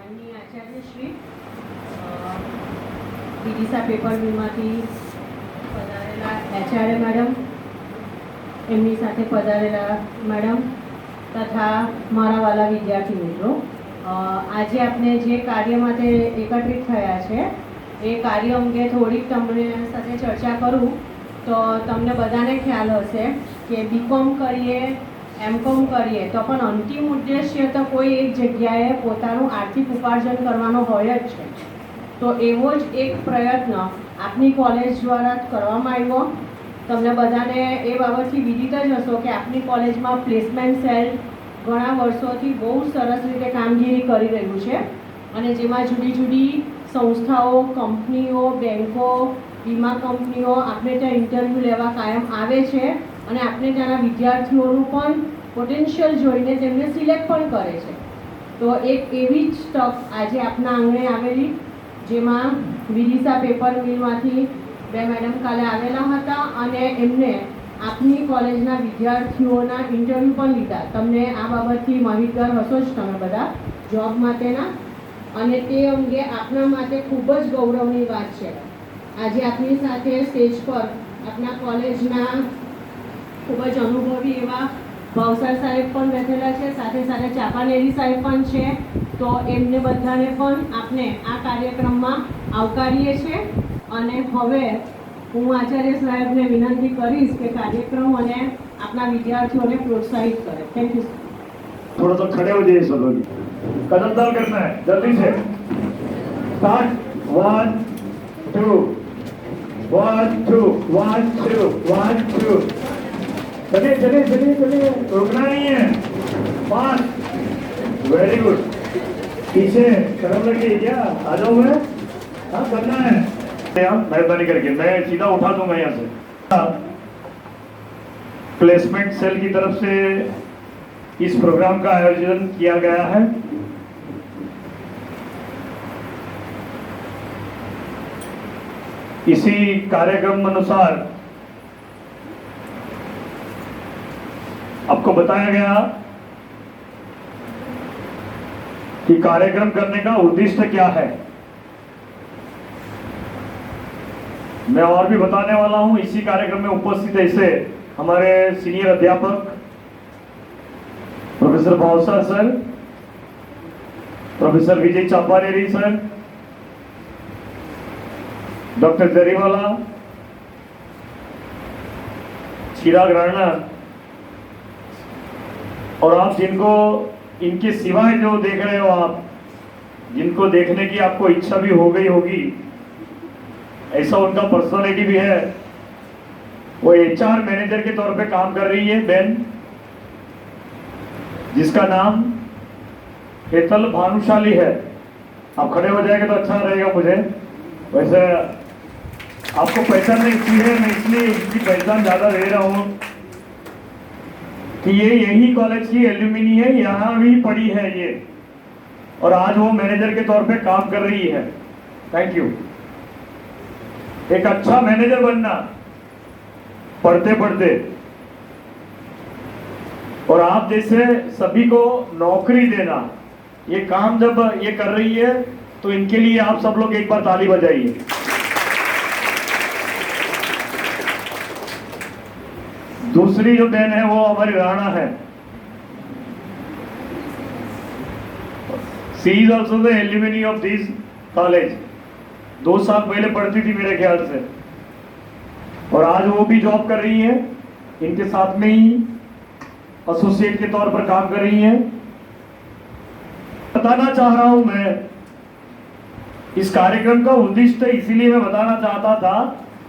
માનનીય આચાર્યશ્રી વિદિશા પેપર મિલમાંથી પધારેલા આચાર્ય મેડમ, એમની સાથે પધારેલા મેડમ તથા મારા વાલા વિદ્યાર્થી મિત્રો, આજે આપણે જે કાર્ય માટે એકત્રિત થયા છે એ કાર્ય અંગે થોડીક તમને સાથે ચર્ચા કરું તો તમને બધાને ખ્યાલ હશે કે બીકોમ કરીએ, એમકોમ કરીએ તો પણ અંતિમ ઉદ્દેશ્ય તો કોઈ એક જગ્યાએ પોતાનું આર્થિક ઉપાર્જન કરવાનો હોય જ છે. તો એવો જ એક પ્રયત્ન આપની કોલેજ દ્વારા કરવામાં આવ્યો. તમને બધાને એ બાબતથી વિદિત જ હશો કે આપની કોલેજમાં પ્લેસમેન્ટ સેલ ઘણા વર્ષોથી બહુ સરસ રીતે કામગીરી કરી રહ્યું છે અને જેમાં જુદી જુદી સંસ્થાઓ, કંપનીઓ, બેન્કો, વીમા કંપનીઓ આપણે ત્યાં ઇન્ટરવ્યૂ લેવા કાયમ આવે છે અને આપણે ત્યાંના વિદ્યાર્થીઓનું પણ પોટેન્શિયલ જોઈને તેમને સિલેક્ટ પણ કરે છે. તો એક એવી જ તક આજે આપના આંગણે આવેલી, જેમાં વિદિશા પેપર મિલમાંથી બે મેડમ કાલે આવેલા હતા અને એમને આપની કોલેજના વિદ્યાર્થીઓના ઇન્ટરવ્યૂ પણ લીધા. તમને આ બાબતથી માહિતગાર હશો જ તમે બધા જોબ માટેના, અને તે અંગે આપના માટે ખૂબ જ ગૌરવની વાત છે. આજે આપની સાથે સ્ટેજ પર આપના કોલેજના ખૂબ જ અનુભવી એવા ભાવસાર સાહેબ પણ બેઠેલા છે, સાથે સાથે ચાપાનેરી સાહેબ પણ છે. તો એમને બધાને પણ આપણે આ કાર્યક્રમમાં આવકારીએ છીએ અને હવે હું આચાર્ય સાહેબને વિનંતી કરીશ કે કાર્યક્રમ અને આપના વિદ્યાર્થીઓને પ્રોત્સાહિત કરે. Thank you. थोड़ा सा खड़े हो जाइए सब लोग, कदमदार करना है, जल्दी से स्टार्ट. 1 2 1 2 1 2 1 2. चलिए चलिए चलिए चलिए, रुकना नहीं है. 5. Very good. पीछे शर्म लगी है क्या? आ जाओ. मैं हाँ करना है. मेहरबानी करके मैं सीधा उठा दूंगा यहाँ से. प्लेसमेंट सेल की तरफ से इस प्रोग्राम का आयोजन किया गया है. इसी कार्यक्रम अनुसार आपको बताया गया कि कार्यक्रम करने का उद्देश्य क्या है. मैं और भी बताने वाला हूं. इसी कार्यक्रम में उपस्थित ऐसे हमारे सीनियर अध्यापक प्रोफेसर भावसार सर, प्रोफेसर विजय चापानेरी सर, डॉक्टर जरीवाला, चिराग राणा, और आप जिनको इनके सिवाय जो देख रहे हो, आप जिनको देखने की आपको इच्छा भी हो गई होगी, ऐसा उनका पर्सनालिटी भी है. वो HR मैनेजर के तौर पे काम कर रही है बेन, जिसका नाम हेतल भानुशाली है. आप खड़े हो जाएंगे तो अच्छा रहेगा मुझे. वैसे आपको पहचान नहीं की है, मैं इसलिए इसकी पहचान ज़्यादा दे रहा हूँ कि ये यही कॉलेज की एल्यूमिनी है, यहाँ भी पढ़ी है ये, और आज वो मैनेजर के तौर पे काम कर रही है. Thank you. एक अच्छा मैनेजर बनना पढ़ते पढ़ते, और आप जैसे सभी को नौकरी देना, ये काम जब ये कर रही है तो इनके लिए आप सब लोग एक बार ताली बजाइए. दूसरी जो बहन है वो हमारी राणा है. She is also the alumni of this college. 2 साल पहले पढ़ती थी मेरे ख्याल से, और आज वो भी जॉब कर रही है. इनके साथ में ही एसोसिएट के तौर पर काम कर रही हैं. बताना चाह रहा हूं मैं, इस कार्यक्रम का उद्देश्य इसीलिए मैं बताना चाहता था,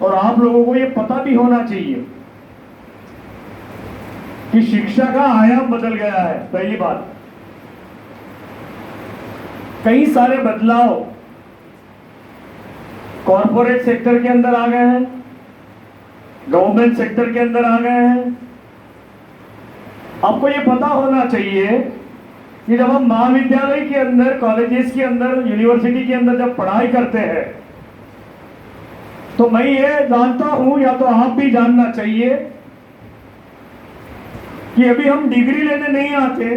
और आप लोगों को ये पता भी होना चाहिए कि शिक्षा का आयाम बदल गया है. पहली बात, कई सारे बदलाव कॉरपोरेट सेक्टर के अंदर आ गए हैं, गवर्नमेंट सेक्टर के अंदर आ गए हैं. आपको ये पता होना चाहिए कि जब हम महाविद्यालय के अंदर, कॉलेजेस के अंदर, यूनिवर्सिटी के अंदर जब पढ़ाई करते हैं, तो मैं ये जानता हूं, या तो आप भी जानना चाहिए, कि अभी हम डिग्री लेने नहीं आते,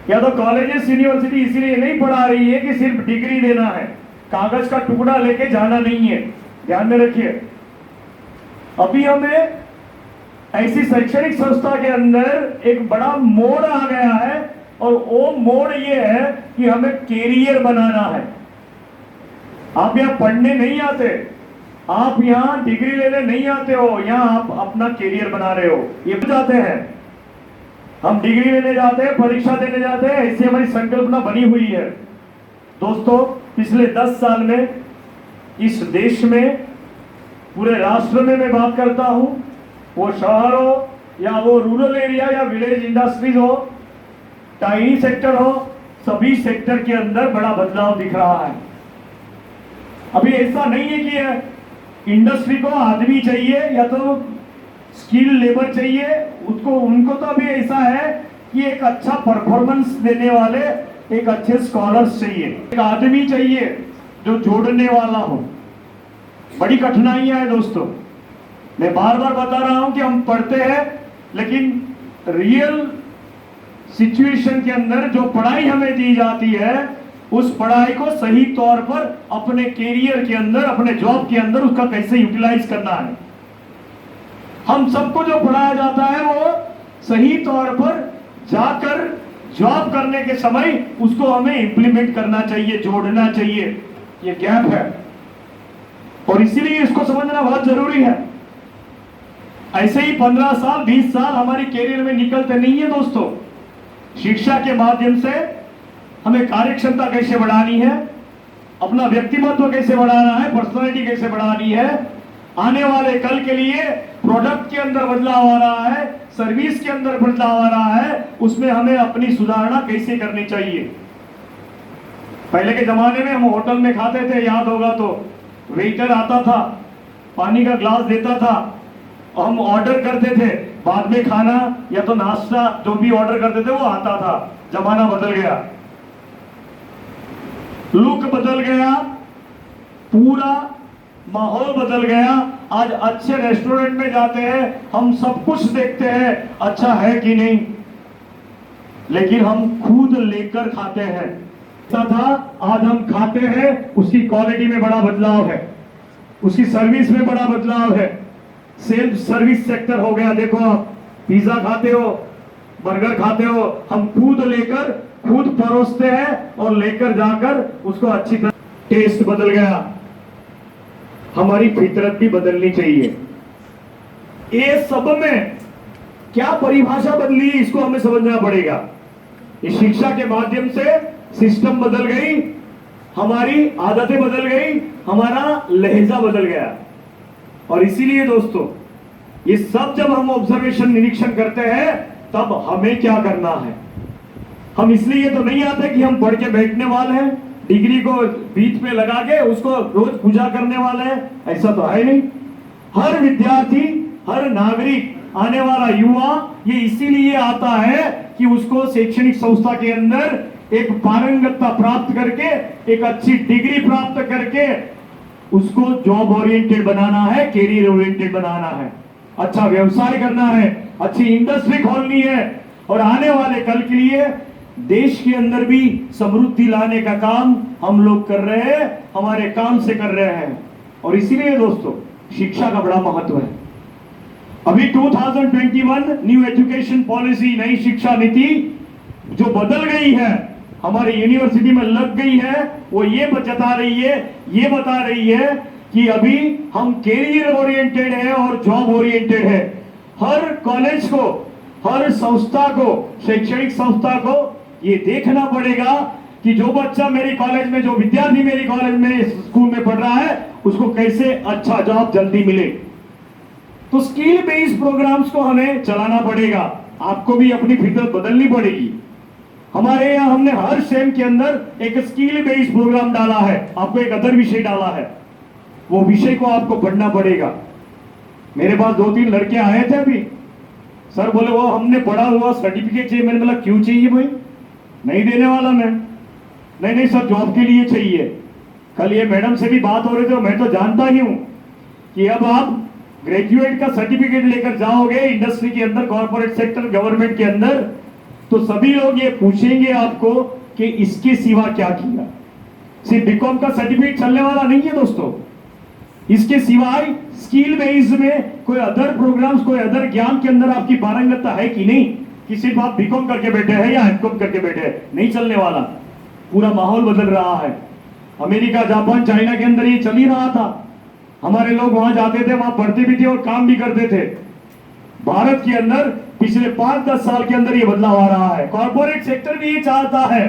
या तो कॉलेजेस यूनिवर्सिटी इसीलिए नहीं पढ़ा रही है कि सिर्फ डिग्री देना है, कागज का टुकड़ा लेके जाना नहीं है। ध्यान में रखिए, अभी हमें ऐसी शैक्षणिक संस्था के अंदर एक बड़ा मोड़ आ गया है, और वो मोड़ ये है कि हमें कैरियर बनाना है। आप यहाँ पढ़ने नहीं आते, आप यहाँ डिग्री लेने नहीं आते हो, यहाँ आप अपना कैरियर बना रहे हो। ये जाते हैं, हम डिग्री लेने जाते हैं, परीक्षा देने जाते हैं, ऐसी हमारी संकल्पना बनी हुई है। दोस्तों, पिछले 10 साल में इस देश में, पूरे राष्ट्र में मैं बात करता हूं, वो शहर हो या वो रूरल एरिया या विलेज इंडस्ट्रीज हो, टाइनी सेक्टर हो, सभी सेक्टर के अंदर बड़ा बदलाव दिख रहा है। अभी ऐसा नहीं है कि इंडस्ट्री को आदमी चाहिए या तो स्किल लेबर चाहिए, उनको तो अभी ऐसा है कि एक अच्छा परफॉर्मेंस देने वाले एक अच्छे स्कॉलर्स चाहिए, एक आदमी चाहिए जो जोड़ने वाला हो। बड़ी कठिनाइयां है दोस्तों, मैं बार बार बता रहा हूं कि हम पढ़ते हैं, लेकिन रियल सिचुएशन के अंदर जो पढ़ाई हमें दी जाती है, उस पढ़ाई को सही तौर पर अपने कैरियर के अंदर, अपने जॉब के अंदर उसका कैसे यूटिलाइज करना है। हम सबको जो पढ़ाया जाता है वो सही तौर पर जाकर जॉब करने के समय उसको हमें इंप्लीमेंट करना चाहिए, जोड़ना चाहिए। ये गैप है और इसीलिए इसको समझना बहुत जरूरी है। ऐसे ही 15 साल 20 साल हमारी कैरियर में निकलते नहीं है दोस्तों। शिक्षा के माध्यम से हमें कार्य क्षमता कैसे बढ़ानी है, अपना व्यक्तिमत्व कैसे बढ़ाना है, पर्सनालिटी कैसे बढ़ानी है, आने वाले कल के लिए प्रोडक्ट के अंदर बदलाव आ रहा है, सर्विस के अंदर बदलाव आ रहा है, उसमें हमें अपनी सुधारना कैसे करनी चाहिए। पहले के जमाने में हम होटल में खाते थे, याद होगा तो वेटर आता था, पानी का ग्लास देता था, हम ऑर्डर करते थे, बाद में खाना या तो नाश्ता जो भी ऑर्डर करते थे वो आता था। जमाना बदल गया, लुक बदल गया, पूरा माहौल बदल गया। आज अच्छे रेस्टोरेंट में जाते हैं, हम सब कुछ देखते हैं अच्छा है कि नहीं, लेकिन हम खुद लेकर खाते हैं। तथा आज हम खाते हैं, उसकी क्वालिटी में बड़ा बदलाव है, उसकी सर्विस में बड़ा बदलाव है। सेल्फ सर्विस सेक्टर हो गया। देखो, आप पिज्जा खाते हो, बर्गर खाते हो, हम खुद लेकर खुद परोसते हैं और लेकर जाकर उसको अच्छी तरह। टेस्ट बदल गया, हमारी फितरत भी बदलनी चाहिए। ये सब में क्या परिभाषा बदली, इसको हमें समझना पड़ेगा। इस शिक्षा के माध्यम से सिस्टम बदल गई, हमारी आदतें बदल गई, हमारा लहजा बदल गया। और इसीलिए दोस्तों, ये सब जब हम ऑब्जर्वेशन निरीक्षण करते हैं, तब हमें क्या करना है। हम इसलिए तो नहीं आते कि हम पढ़ के बैठने वाले हैं, डिग्री को बीच में लगा के उसको रोज पूजा करने वाले हैं, ऐसा तो है नहीं। हर विद्यार्थी, हर नागरिक, आने वाला युवा ये इसीलिए आता है कि उसको शैक्षणिक संस्था के अंदर एक पारंगतता प्राप्त करके, एक अच्छी डिग्री प्राप्त करके उसको जॉब ओरिएंटेड बनाना है, कैरियर ओरिएंटेड बनाना है, अच्छा व्यवसाय करना है, अच्छी इंडस्ट्री खोलनी है, और आने वाले कल के लिए देश के अंदर भी समृद्धि लाने का काम हम लोग कर रहे हैं, हमारे काम से कर रहे हैं। और इसीलिए दोस्तों, शिक्षा का बड़ा महत्व है। अभी 2021 न्यू एजुकेशन पॉलिसी, नई शिक्षा नीति जो बदल गई है, हमारी यूनिवर्सिटी में लग गई है, वो ये बता रही है कि अभी हम कैरियर ओरिएंटेड है और जॉब ओरिएंटेड है। हर कॉलेज को, हर संस्था को, शैक्षणिक संस्था को ये देखना पड़ेगा कि जो बच्चा मेरी कॉलेज में, जो विद्यार्थी मेरी कॉलेज में, स्कूल में पढ़ रहा है, उसको कैसे अच्छा जॉब जल्दी मिले। तो स्किल बेस्ड प्रोग्राम्स को हमें चलाना पड़ेगा, आपको भी अपनी फितरत बदलनी पड़ेगी। हमारे यहाँ हमने हर सेम के अंदर एक स्किल बेस्ड प्रोग्राम डाला है, आपको एक अदर विषय डाला है, वो विषय को आपको पढ़ना पड़ेगा। मेरे पास 2-3 लड़के आए थे अभी, सर बोले वो हमने पढ़ा हुआ सर्टिफिकेट चाहिए। मैंने बोला क्यों चाहिए भाई, नहीं देने वाला मैं। नहीं सर, जॉब के लिए चाहिए। कल ये मैडम से भी बात हो रही थी, मैं तो जानता ही हूं कि अब आप ग्रेजुएट का सर्टिफिकेट लेकर जाओगे इंडस्ट्री के अंदर, कॉर्पोरेट सेक्टर, गवर्नमेंट के अंदर, तो सभी लोग ये पूछेंगे आपको कि इसके सिवा क्या किया। सिर्फ बीकॉम का सर्टिफिकेट चलने वाला नहीं है दोस्तों, इसके सिवाय स्किल बेस में कोई अदर प्रोग्राम्स, कोई अदर ज्ञान के अंदर आपकी पारंगतता है कि नहीं, कि सिर्फ आप बीकॉम करके बैठे हैं या एमकॉम करके बैठे हैं, नहीं चलने वाला। पूरा माहौल बदल रहा है। अमेरिका, जापान, चाइना के अंदर ये चल ही रहा था। हमारे लोग वहां जाते थे, वहां पढ़ते भी थे और काम भी करते थे। भारत के अंदर पिछले 5-10 साल के अंदर ये बदलाव आ रहा है। कॉर्पोरेट सेक्टर भी ये चाहता है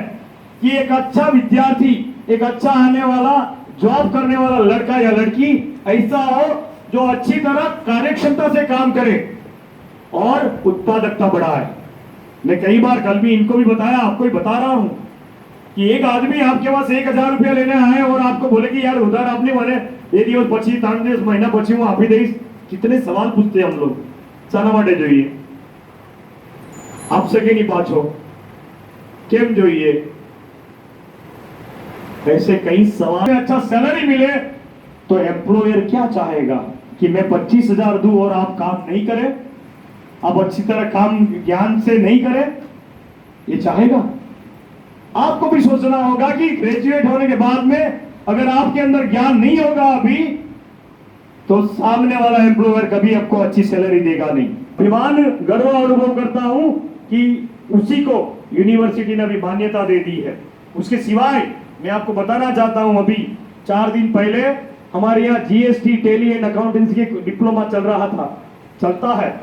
कि एक अच्छा विद्यार्थी, एक अच्छा आने वाला, जॉब करने वाला लड़का या लड़की ऐसा हो जो अच्छी तरह कार्यक्षमता से काम करे और उत्पादकता बढ़ाए। मैं कई बार कल भी इनको भी बताया, आपको भी बता रहा हूं कि एक आदमी आपके पास 1000 रुपया लेने आए और आपको बोले कि यार उधर आपने मैंने ये दिवस पची 3 दिवस महीना पची हूं आप ही दे। कितने सवाल पूछते हैं हम लोग, शाना माटे જોઈએ आप सके नहीं पाछो केम જોઈએ, ऐसे कई सवाल। अच्छा सैलरी मिले तो एम्प्लॉयर क्या चाहेगा कि मैं 25,000 दूं और आप काम नहीं करें, आप अच्छी तरह काम ज्ञान से नहीं करें, ये चाहेगा? आपको भी सोचना होगा कि ग्रेजुएट होने के बाद में अगर आपके अंदर ज्ञान नहीं होगा अभी, तो सामने वाला एम्प्लॉयर कभी आपको अच्छी सैलरी देगा नहीं। अभिमान, गर्व अनुभव करता हूं कि उसी को यूनिवर्सिटी ने भी मान्यता दे दी है। उसके सिवाय मैं आपको बताना चाहता हूं, अभी 4 दिन पहले हमारे यहाँ जीएसटी, टेली एंड अकाउंटेंसी के डिप्लोमा चल रहा था, चलता है,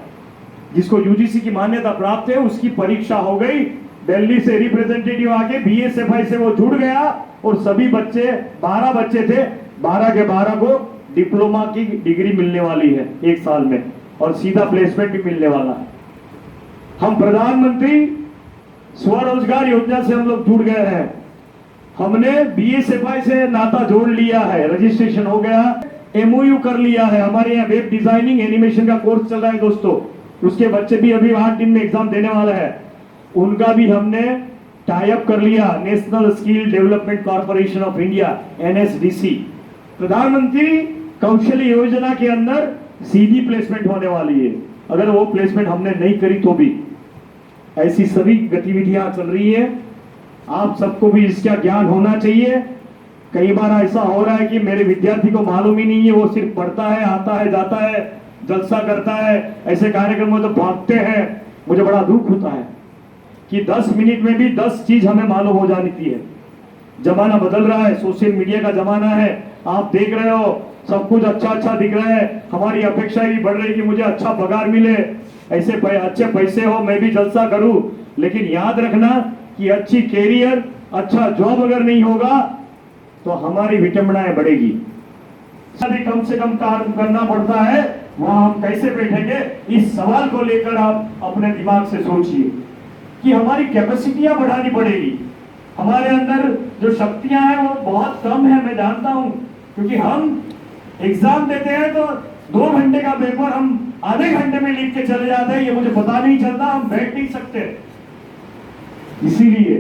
जिसको यूजीसी की मान्यता प्राप्त है। उसकी परीक्षा हो गई, दिल्ली से रिप्रेजेंटेटिव आके बीएसएफआई से वो जुड़ गया और सभी बच्चे, 12 बच्चे थे, 12 के 12 को डिप्लोमा की डिग्री मिलने वाली है 1 साल में और सीधा प्लेसमेंट भी मिलने वाला है। हम प्रधानमंत्री स्वरोजगार योजना से हम लोग जुड़ गए हैं। हमने बीएसएफआई से नाता जोड़ लिया है, रजिस्ट्रेशन हो गया, एमओयू कर लिया है। हमारे यहाँ वेब डिजाइनिंग, एनिमेशन का कोर्स चल रहा है दोस्तों, उसके बच्चे भी अभी 8 दिन में एग्जाम देने वाले हैं। उनका भी हमने टाई अप कर लिया, national skill development corporation of India, NSDC. प्रधानमंत्री कौशल्य योजना के अंदर सीधी प्लेसमेंट होने वाली है। अगर वो प्लेसमेंट हमने नहीं करी तो भी ऐसी सभी गतिविधियां चल रही है। आप सबको भी इसका ज्ञान होना चाहिए। कई बार ऐसा हो रहा है कि मेरे विद्यार्थी को मालूम ही नहीं है, वो सिर्फ पढ़ता है, आता है, जाता है, जलसा करता है, ऐसे कार्यक्रम में तो भागते हैं। मुझे बड़ा दुख होता है कि 10 मिनट में भी 10 चीज हमें मालूम हो जाती है। जमाना बदल रहा है, सोशल मीडिया का जमाना है, आप देख रहे हो, सब कुछ अच्छा अच्छा दिख रहा है। हमारी अपेक्षा भी बढ़ रही है कि मुझे अच्छा पगार मिले, ऐसे अच्छे पैसे हो, मैं भी जलसा करूं। लेकिन याद रखना कि अच्छी कैरियर, अच्छा जॉब अगर नहीं होगा तो हमारी विटंबनाएं बढ़ेगी। सभी कम से कम काम करना पड़ता है, वहां हम कैसे बैठेंगे, इस सवाल को लेकर आप अपने दिमाग से सोचिए कि हमारी कैपेसिटियां बढ़ानी पड़ेगी। हमारे अंदर जो शक्तियां हैं वो बहुत कम है, मैं जानता हूं, क्योंकि हम एग्जाम देते हैं तो 2 घंटे का पेपर हम आधे घंटे में लिख के चले जाते हैं, ये मुझे पता नहीं चलता, हम बैठ नहीं सकते। इसीलिए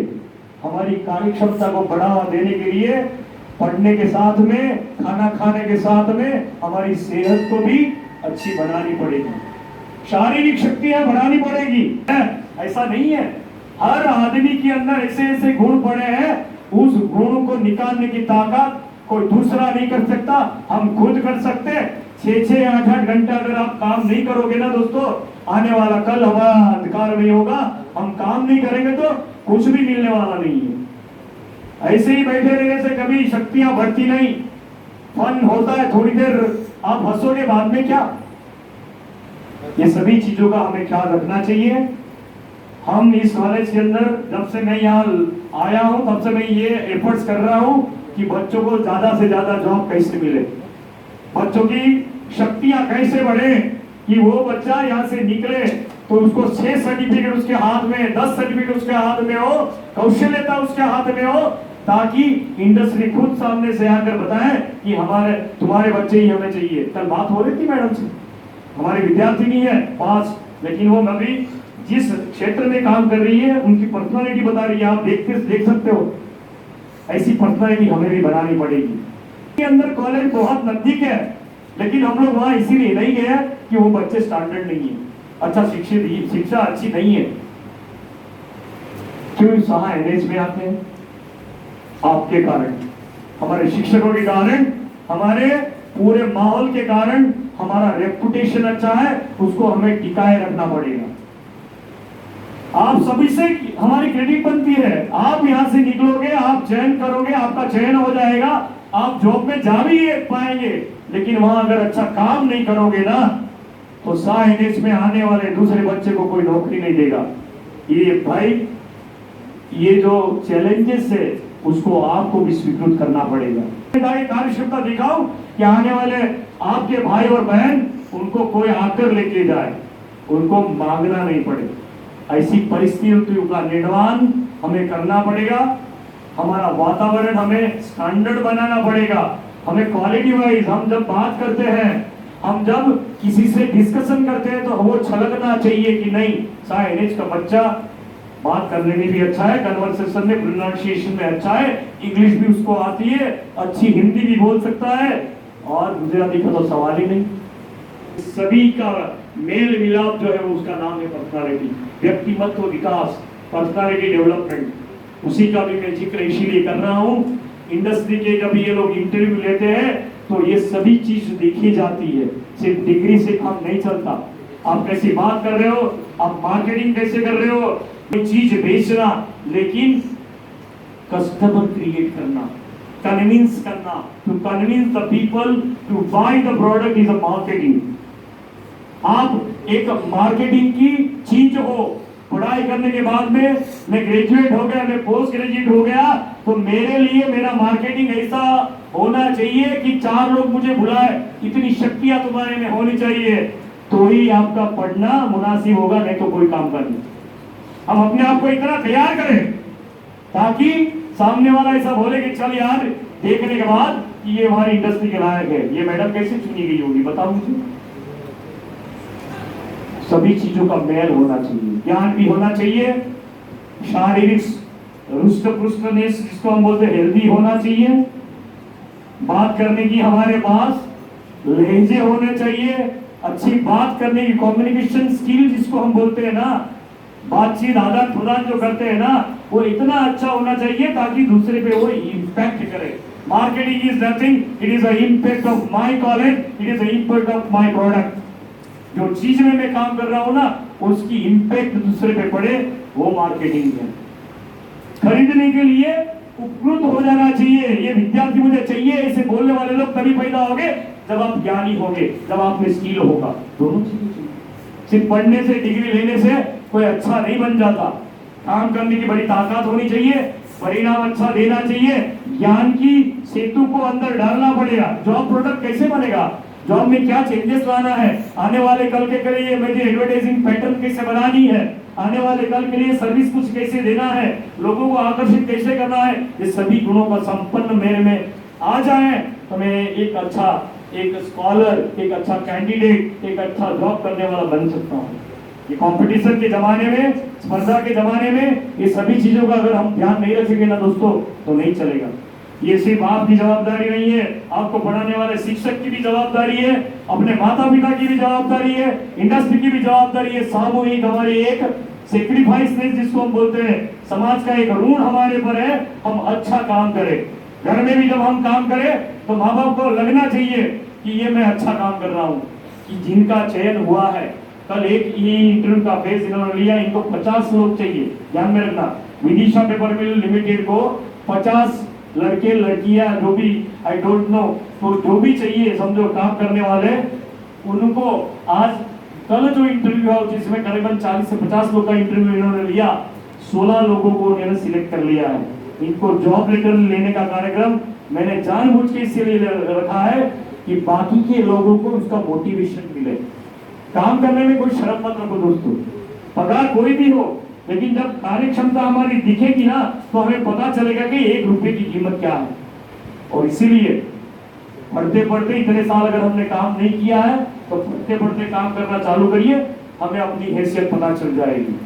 हमारी कार्यक्षमता को बढ़ावा देने के लिए पढ़ने के साथ में, खाना खाने के साथ में हमारी सेहत को भी अच्छी बनानी पड़ेगी, शारीरिक शक्तियां बढ़ानी पड़ेगी। ऐसा नहीं है, हर आदमी के अंदर ऐसे ऐसे गुण पड़े हैं, उस गुण को निकालने की ताकत कोई दूसरा नहीं कर सकता, हम खुद कर सकते। 6-6, 8-8 घंटा अगर आप काम नहीं करोगे ना दोस्तों, आने वाला कल हमारा अंधकार में होगा। हम काम नहीं करेंगे तो कुछ भी मिलने वाला नहीं है। ऐसे ही बैठे रहने से कभी शक्तियां बढ़ती नहीं। फन होता है थोड़ी देर, आप हंसोगे, बाद में क्या। ये सभी चीजों का हमें ख्याल रखना चाहिए। हम इस कॉलेज के अंदर जब से मैं यहाँ आया हूँ तब से मैं ये एफर्ट्स कर रहा हूँ कि बच्चों को ज्यादा से ज्यादा जॉब कैसे मिले, बच्चों की शक्तियां कैसे बढ़े, कि वो बच्चा यहाँ से निकले तो उसको 6 सर्टिफिकेट उसके हाथ में, 10 सर्टिफिकेट उसके हाथ में हो, कौशल्यता उसके हाथ में हो, ताकि इंडस्ट्री खुद सामने से आकर बताए कि तुम्हारे बच्चे ही हमें चाहिए। कल बात हो रही थी मैडम से, हमारी विद्यार्थी नहीं है पास, लेकिन वो अभी जिस क्षेत्र में काम कर रही है उनकी पर्सनालिटी बता रही है, आप देख सकते हो। ऐसी पर्सनालिटी हमें भी बनानी पड़ेगी। के अंदर कॉलेज बहुत नजदीक है, लेकिन हम लोग वहां इसीलिए नहीं गए कि वो बच्चे स्टैंडर्ड नहीं है, अच्छा शिक्षा अच्छी नहीं है। क्यों सहा एनएच में आते हैं? आपके कारण, हमारे शिक्षकों के कारण, हमारे पूरे माहौल के कारण हमारा रेपुटेशन अच्छा है, उसको हमें टिकाए रखना पड़ेगा। आप सभी से हमारी क्रेडिट बनती है। आप यहां से निकलोगे, आप चयन करोगे, आपका चयन हो जाएगा, आप जॉब में जा भी पाएंगे, लेकिन वहां अगर अच्छा काम नहीं करोगे ना, तो सा एनएच में आने वाले दूसरे बच्चे को कोई नौकरी नहीं देगा। ये भाई, ये जो चैलेंजेस है उसको आपको भी स्वीकृत करना पड़ेगा। कार्यक्षमता दिखाओ कि आने वाले आपके भाई और बहन उनको कोई आकर लेके जाए, उनको मांगना नहीं पड़े। ऐसी परिस्थितियों का निर्माण हमें करना पड़ेगा। हमारा वातावरण हमें स्टैंडर्ड बनाना पड़ेगा। हमें क्वालिटी वाइज हम जब बात करते हैं, हम जब किसी से डिस्कशन करते हैं, तो वो छलकना चाहिए कि नहीं, सा एनएच का बच्चा बात करने में भी अच्छा है, कन्वर्सेशन में, प्रोनाउंसिएशन में अच्छा है, इंग्लिश भी उसको आती है, अच्छी हिंदी भी बोल सकता है, और गुजराती का तो सवाल ही नहीं। सभी का मेल मिलाप जो है वो उसका नाम है पर्सनालिटी, व्यक्तिमत्व विकास, पर्सनालिटी डेवलपमेंट। उसी का भी मैं जिक्र इसीलिए कर रहा हूँ। इंडस्ट्री के जब ये लोग इंटरव्यू लेते हैं तो ये सभी चीज देखी जाती है, सिर्फ डिग्री से काम नहीं चलता। आप कैसी बात कर रहे हो, आप मार्केटिंग कैसे कर रहे हो, कोई चीज बेचना, लेकिन कस्टमर क्रिएट करना, कन्विंस करना, to convince the people to buy the product is a marketing. आप एक मार्केटिंग की चीज हो। पढ़ाई करने के बाद में मैं ग्रेजुएट हो गया, मैं पोस्ट ग्रेजुएट हो गया, तो मेरे लिए मेरा मार्केटिंग ऐसा होना चाहिए कि 4 लोग मुझे बुलाए, इतनी शक्तियां तुम्हारे में होनी चाहिए, तो ही आपका पढ़ना मुनासिब होगा, नहीं तो कोई काम कर नहीं। हम अपने आप को इतना तैयार करें ताकि सामने वाला ऐसा बोले कि चल यार, देखने के बाद कि ये हमारी इंडस्ट्री के लायक है, ये मैडम कैसे चुनी गई होगी बताओ मुझे। सभी चीजों का मेल होना चाहिए, ज्ञान भी होना चाहिए, शारीरिक रुष्ट पुष्टनेस जिसको हम बोलते हैं हेल्दी होना चाहिए, बात करने की हमारे पास लहजे होने चाहिए, अच्छी बात करने की कम्युनिकेशन स्किल जिसको हम बोलते हैं ना, बातचीत आदान प्रदान जो करते हैं ना, वो इतना अच्छा होना चाहिए ताकि दूसरे पे वो इम्पैक्ट करे। Marketing is nothing, it is a impact of my college, it is a impact of my product. जो चीज में मैं काम कर रहा हूं ना, उसकी इम्पैक्ट दूसरे पे पड़े, वो मार्केटिंग है। खरीदने के लिए उपकृत हो जाना चाहिए, ये विद्यार्थी मुझे चाहिए, ऐसे बोलने वाले लोग तभी पैदा होंगे जब आप ज्ञानी होंगे, जब आप में स्किल होगा। दोनों चीजें चाहिए। सिर्फ पढ़ने से, डिग्री लेने से कोई अच्छा नहीं बन जाता। काम करने की बड़ी ताकत होनी चाहिए, परिणाम अच्छा देना चाहिए, ज्ञान की सेतु को अंदर डालना पड़ेगा। जॉब प्रोडक्ट कैसे बनेगा, जॉब में क्या चेंजेस लाना है, आने वाले कल के लिए मुझे एडवर्टाइजिंग पैटर्न कैसे बनानी है, आने वाले कल के लिए सर्विस कुछ कैसे देना है, लोगों को आकर्षित कैसे करना है, ये सभी गुणों का संपन्न मेरे में आ जाए तो मैं एक अच्छा, एक स्कॉलर, एक अच्छा कैंडिडेट, एक अच्छा जॉब करने वाला बन सकता हूँ। ये कंपटीशन के जमाने में, स्पर्धा के जमाने में, ये सभी चीजों का अगर हम ध्यान नहीं रखेंगे ना दोस्तों, तो नहीं चलेगा। ये सिर्फ आपकी जवाबदारी नहीं है, आपको पढ़ाने वाले शिक्षक की भी जवाबदारी है, अपने माता पिता की भी जवाबदारी है, इंडस्ट्री की भी जवाबदारी है। सामूहिक हमारी एक सेक्रीफाइस जिसको हम बोलते हैं, समाज का एक ऋण हमारे पर है, हम अच्छा काम करें। घर में भी जब हम काम करें तो माँ बाप को लगना चाहिए कि ये मैं अच्छा काम कर रहा हूँ। कि जिनका चयन हुआ है, कल एक ये इंटरव्यू का फेस इन्होंने लिया, इनको 50 लोग चाहिए, ध्यान में रखना। विदिशा पेपर मिल लिमिटेड को 50 लड़के लड़कियां जो भी, आई डोंट नो, तो जो भी चाहिए समझो काम करने वाले, उनको आज कल जो इंटरव्यू है जिसमें करीबन 40 से 50 लोग का इंटरव्यू इन्होंने लिया, 16 लोगों को उन्होंने सिलेक्ट कर लिया है। इनको जॉब लेटर लेने का कार्यक्रम मैंने जानबूझ के इसलिए रखा है कि बाकी के लोगों को उसका मोटिवेशन मिले। काम करने में कोई शर्म मत रखो दोस्तों, पगार कोई भी हो, लेकिन जब कार्य क्षमता हमारी दिखेगी ना, तो हमें पता चलेगा कि 1 रुपए की कीमत क्या है। और इसीलिए पढ़ते पढ़ते इतने साल अगर हमने काम नहीं किया है, तो पढ़ते पढ़ते काम करना चालू करिए, हमें अपनी हैसियत पता चल जाएगी।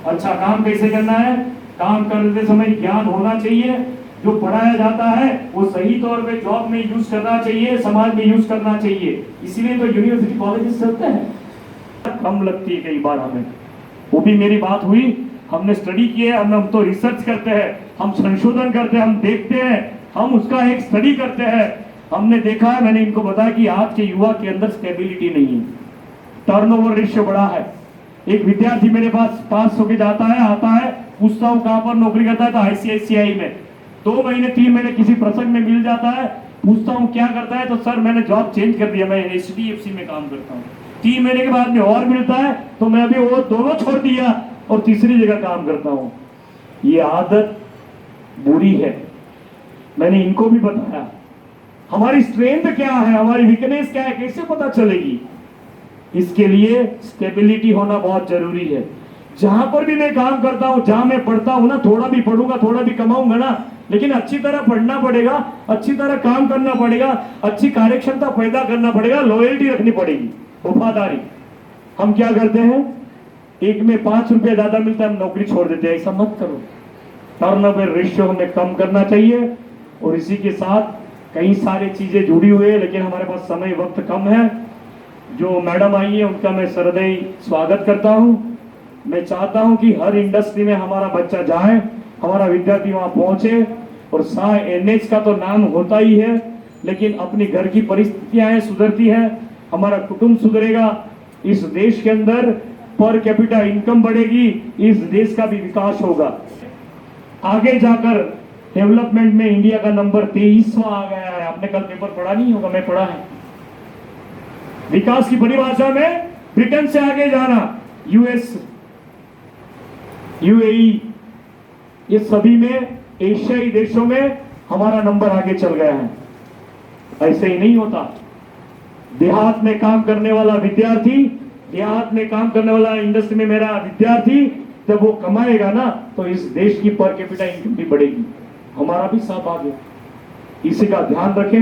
अच्छा काम कैसे करना है, काम करते समय ज्ञान होना चाहिए, जो पढ़ाया जाता है वो सही तौर पे जॉब में यूज करना चाहिए, समाज में यूज करना चाहिए। इसीलिए तो यूनिवर्सिटी कॉलेजेस चलते हैं। कम लगती है कई बार हमें, वो भी मेरी बात हुई हमने स्टडी किया है, हम तो रिसर्च करते हैं, हम संशोधन करते हैं, हम देखते हैं, हम उसका एक स्टडी करते हैं। हमने देखा है, मैंने इनको बताया कि आज के युवा के अंदर स्टेबिलिटी नहीं है, टर्नओवर रेशियो बड़ा है। एक विद्यार्थी मेरे पास होके जाता है, आता है, पूछता हूँ कहाँ पर नौकरी करता है, तो ICICI में। 2 महीने 3 महीने किसी प्रसंग में मिल जाता है, पूछता हूँ क्या करता है, तो सर मैंने जॉब चेंज कर दिया, मैं HDFC में काम करता हूँ। 3 महीने के बाद में और मिलता है, तो मैं अभी वो दोनों छोड़ दिया और तीसरी जगह काम करता हूँ। ये आदत बुरी है। मैंने इनको भी बताया हमारी स्ट्रेंथ क्या है, हमारी वीकनेस क्या है, कैसे पता चलेगी। इसके लिए स्टेबिलिटी होना बहुत जरूरी है। जहां पर भी मैं काम करता हूं, जहां मैं पढ़ता हूं ना, थोड़ा भी पढ़ूंगा, थोड़ा भी कमाऊंगा ना, लेकिन अच्छी तरह पढ़ना पड़ेगा, अच्छी तरह काम करना पड़ेगा, अच्छी कार्यक्षमता पैदा करना पड़ेगा, लॉयल्टी रखनी पड़ेगी, वफादारी। हम क्या करते हैं, एक में 5 रुपया ज्यादा मिलता है, हम नौकरी छोड़ देते हैं। ऐसा मत करो। टर्नओवर रेशियो हमें कम करना चाहिए। और इसी के साथ कई सारी चीजें जुड़ी हुई है, लेकिन हमारे पास समय वक्त कम है। जो मैडम आई है उनका मैं सरदई स्वागत करता हूं। मैं चाहता हूं कि हर इंडस्ट्री में हमारा बच्चा जाए, हमारा विद्यार्थी वहां पहुंचे। और NH का तो नाम होता ही है, लेकिन अपनी घर की परिस्थितियां सुधरती है, हमारा कुटुंब सुधरेगा, इस देश के अंदर पर कैपिटा इनकम बढ़ेगी, इस देश का भी विकास होगा। आगे जाकर डेवलपमेंट में इंडिया का नंबर 23वां आ गया है। आपने कल पेपर पढ़ा नहीं होगा, मैं पढ़ा है। विकास की परिभाषा में ब्रिटेन से आगे जाना, US, UAE, ये सभी में एशियाई देशों में हमारा नंबर आगे चल गया है। ऐसे ही नहीं होता। देहात में काम करने वाला विद्यार्थी, देहात में काम करने वाला इंडस्ट्री में मेरा विद्यार्थी, जब वो कमाएगा ना, तो इस देश की पर कैपिटा इनकम भी बढ़ेगी, हमारा भी साथ आगे। इसी का ध्यान रखें।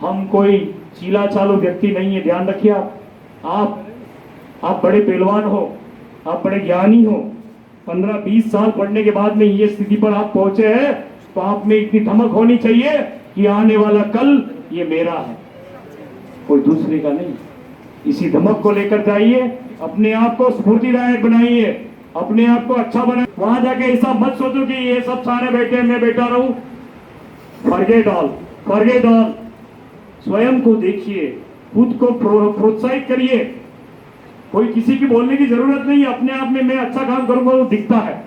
हम कोई चीला चालू व्यक्ति नहीं है, ध्यान रखिए। आप बड़े पहलवान हो, आप बड़े ज्ञानी हो। 15-20 साल पढ़ने के बाद में ये स्थिति पर आप पहुंचे हैं, तो आप में इतनी धमक होनी चाहिए कि आने वाला कल ये मेरा है, कोई दूसरे का नहीं। इसी धमक को लेकर जाइए, अपने आप को स्फूर्तिदायक बनाइए, अपने आप को अच्छा बनाइए। वहां जाके ऐसा मत सोचो कि ये सब सारे बैठे हैं, मैं बैठा रहूं। Forget all. स्वयं को देखिए, खुद को प्रोत्साहित करिए। कोई किसी की बोलने की जरूरत नहीं है, अपने आप में मैं अच्छा काम करूंगा वो दिखता है।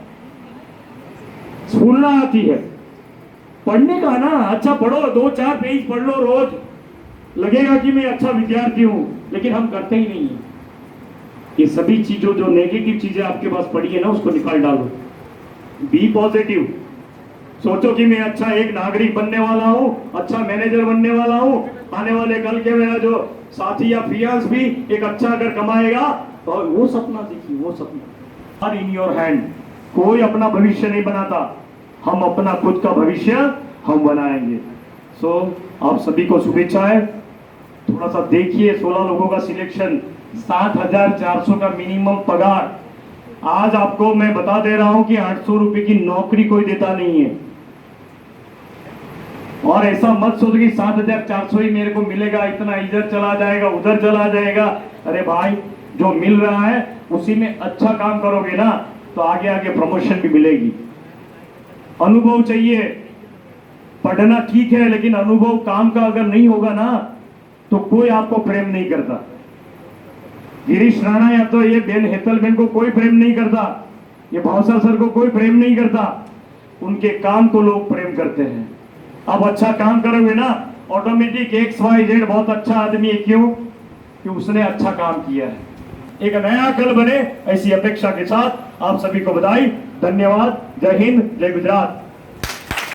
स्फूर्णा आती है पढ़ने का ना, अच्छा पढ़ो, 2-4 पेज पढ़ लो रोज, लगेगा कि मैं अच्छा विद्यार्थी हूं, लेकिन हम करते ही नहीं है। ये सभी चीजों, जो नेगेटिव चीजें आपके पास पड़ी है ना, उसको निकाल डालो। बी पॉजिटिव, सोचो कि मैं अच्छा एक नागरिक बनने वाला हूं, अच्छा मैनेजर बनने वाला हूं। आने वाले कल के मेरा जो साथी या फियांस भी एक अच्छा अगर कमाएगा, तो वो सपना देखिए, वो सपना। और इन योर हैंड, कोई अपना भविष्य नहीं बनाता, हम अपना खुद का भविष्य हम बनाएंगे। आप सभी को शुभेच्छाएं। थोड़ा सा देखिए, 16 लोगों का सिलेक्शन, 7,400 का मिनिमम पगार। आज आपको मैं बता दे रहा हूं कि 800 रुपए की नौकरी कोई देता नहीं है। और ऐसा मत सोचो कि 7,400 ही मेरे को मिलेगा, इतना इधर चला जाएगा, उधर चला जाएगा। अरे भाई, जो मिल रहा है उसी में अच्छा काम करोगे ना, तो आगे आगे प्रमोशन भी मिलेगी। अनुभव चाहिए। पढ़ना ठीक है, लेकिन अनुभव काम का अगर नहीं होगा ना, तो कोई आपको प्रेम नहीं करता। गिरीश राणा या तो ये बेन हेतलबेन को कोई प्रेम नहीं करता, ये भावसा सर को कोई प्रेम नहीं करता, उनके काम को लोग प्रेम करते हैं। अब अच्छा काम करोगे ना, ऑटोमेटिक XYZ बहुत अच्छा आदमी है। क्यों? कि उसने अच्छा काम किया है। एक नया कल बने, ऐसी अपेक्षा के साथ आप सभी को बधाई, धन्यवाद। जय हिंद, जय गुजरात।